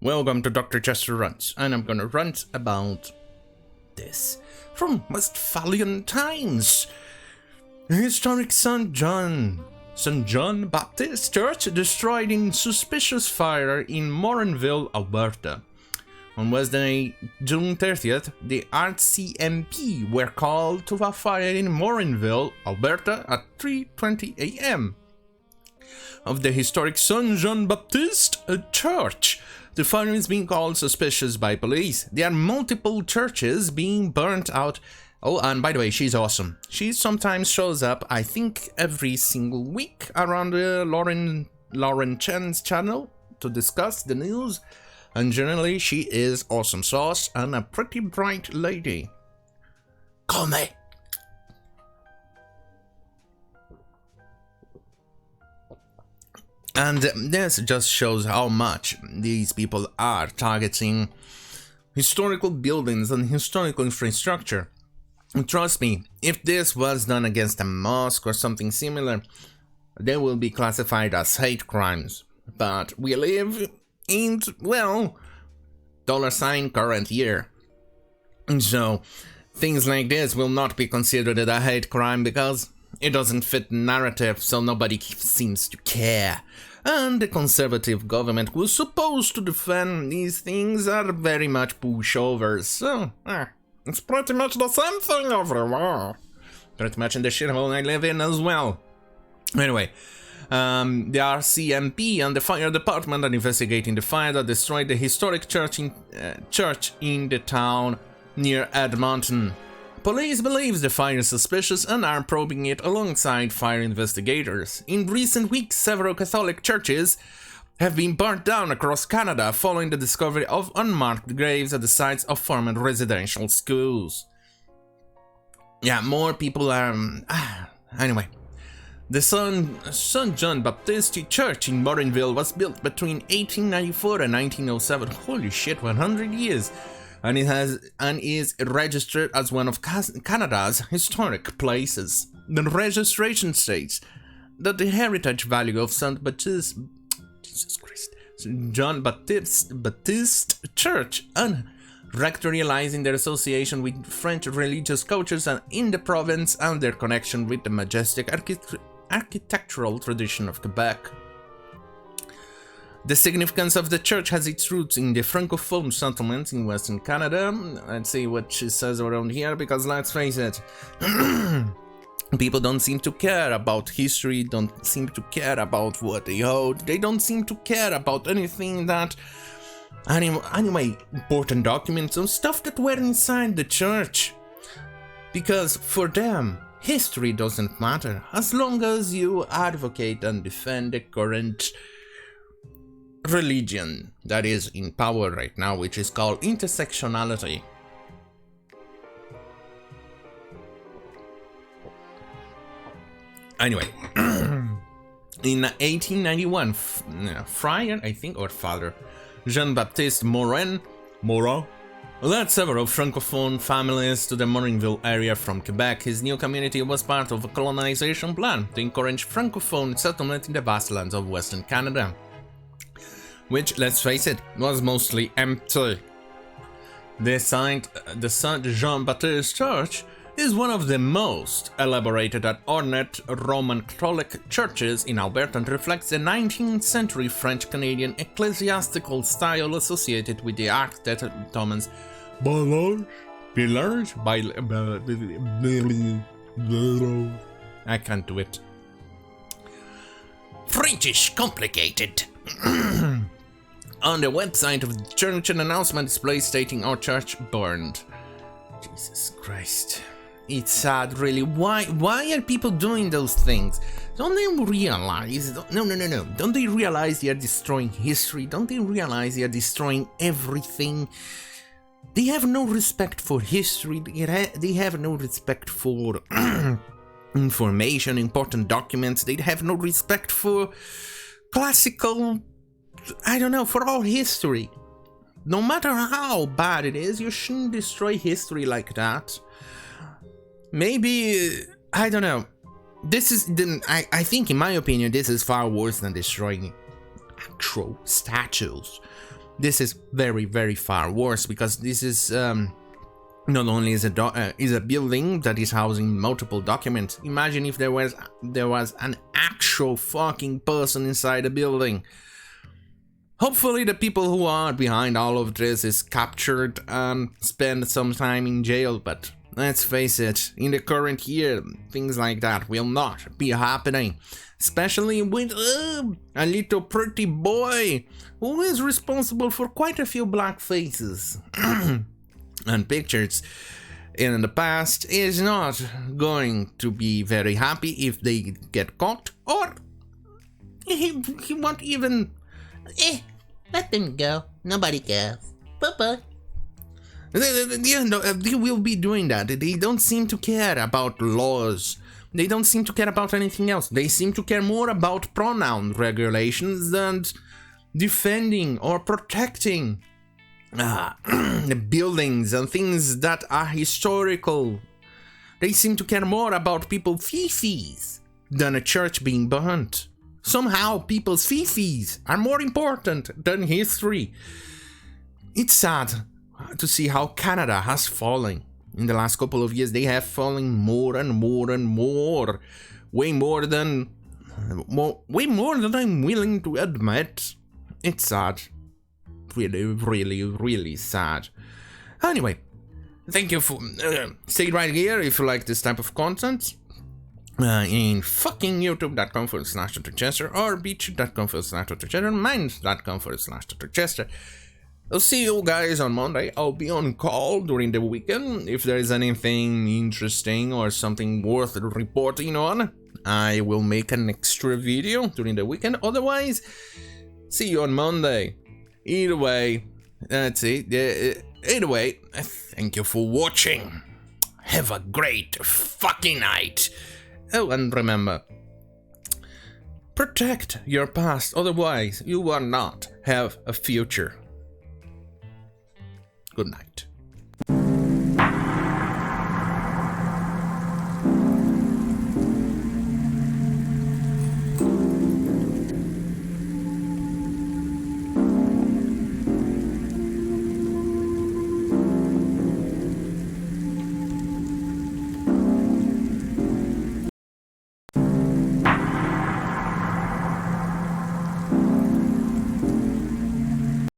Welcome to Dr. Jester Rants, and I'm gonna rant about this. From Westphalian times. Historic St. John Baptist Church destroyed in suspicious fire in Morinville, Alberta. On Wednesday, June 30th, the RCMP were called to a fire in Morinville, Alberta at 3:20 a.m. of the historic St. John Baptist Church. The fire is being called suspicious by police. There are multiple churches being burnt out. Oh, and by the way, she's awesome. She sometimes shows up, I think, every single week around Lauren Chen's channel to discuss the news. And generally, she is awesome sauce and a pretty bright lady. Call me. And this just shows how much these people are targeting historical buildings and historical infrastructure. And trust me, if this was done against a mosque or something similar, they will be classified as hate crimes. But we live in, well, $current year. And so, things like this will not be considered a hate crime because it doesn't fit the narrative, so nobody seems to care. And the conservative government who is supposed to defend these things are very much pushovers. So, it's pretty much the same thing everywhere. Pretty much in the shithole I live in as well. Anyway, the RCMP and the fire department are investigating the fire that destroyed the historic church in the town near Edmonton. Police believes the fire is suspicious and are probing it alongside fire investigators. In recent weeks, several Catholic churches have been burnt down across Canada following the discovery of unmarked graves at the sites of former residential schools. Yeah, more people are... Anyway. The St. John Baptist Church in Morinville was built between 1894 and 1907. Holy shit, 100 years. And it is registered as one of Canada's historic places. The registration states that the heritage value of St. John Baptist Church and rectorializing their association with French religious cultures and in the province and their connection with the majestic architectural tradition of Quebec. The significance of the church has its roots in the Francophone settlements in Western Canada. Let's see what she says around here, because let's face it, people don't seem to care about history, don't seem to care about what they hold, they don't seem to care about anything that... Anyway, important documents and stuff that were inside the church. Because for them, history doesn't matter, as long as you advocate and defend the current religion that is in power right now, which is called intersectionality. Anyway, in 1891, Friar, I think, or Father Jean-Baptiste Morin led several Francophone families to the Morinville area from Quebec. His new community was part of a colonization plan to encourage Francophone settlement in the vast lands of Western Canada, which, let's face it, was mostly empty. The St. John Baptist Church is one of the most elaborated and ornate Roman Catholic churches in Alberta and reflects the 19th century French-Canadian ecclesiastical style associated with the architect Thomas Pillars. I can't do it. Frenchish complicated. On the website of the church, an announcement display stating our church burned. Jesus Christ. It's sad, really. Why are people doing those things? Don't they realize... No. Don't they realize they are destroying history? Don't they realize they are destroying everything? They have no respect for history. They have no respect for information, important documents. They have no respect for classical... I don't know, for all history. No matter how bad it is, you shouldn't destroy history like that. Maybe, I don't know. This is, I think, in my opinion, this is far worse than destroying actual statues. this is very, very far worse, because this is not only is a building that is housing multiple documents. Imagine if there was an actual fucking person inside the building. Hopefully the people who are behind all of this is captured and spend some time in jail, but let's face it, in the current year, things like that will not be happening. Especially with a little pretty boy who is responsible for quite a few black faces and pictures in the past, is not going to be very happy if they get caught, or he won't even... let them go. Nobody cares. Bye-bye. They will be doing that. They don't seem to care about laws. They don't seem to care about anything else. They seem to care more about pronoun regulations than defending or protecting the buildings and things that are historical. They seem to care more about people's fifis than a church being burnt. Somehow people's fifis are more important than history. It's sad to see how Canada has fallen. In the last couple of years, they have fallen more and more and more. Way more than I'm willing to admit. It's sad. Really, really, really sad. Anyway, thank you for... stay right here if you like this type of content. In fucking youtube.com/Jester or beach.com/Jester, minds.com/Jester. I'll see you guys on Monday. I'll be on call during the weekend. If there is anything interesting or something worth reporting on, I will make an extra video during the weekend. Otherwise, see you on Monday. Either way, that's it. Either way, thank you for watching. Have a great fucking night. Oh, and remember, protect your past, otherwise you will not have a future. Good night.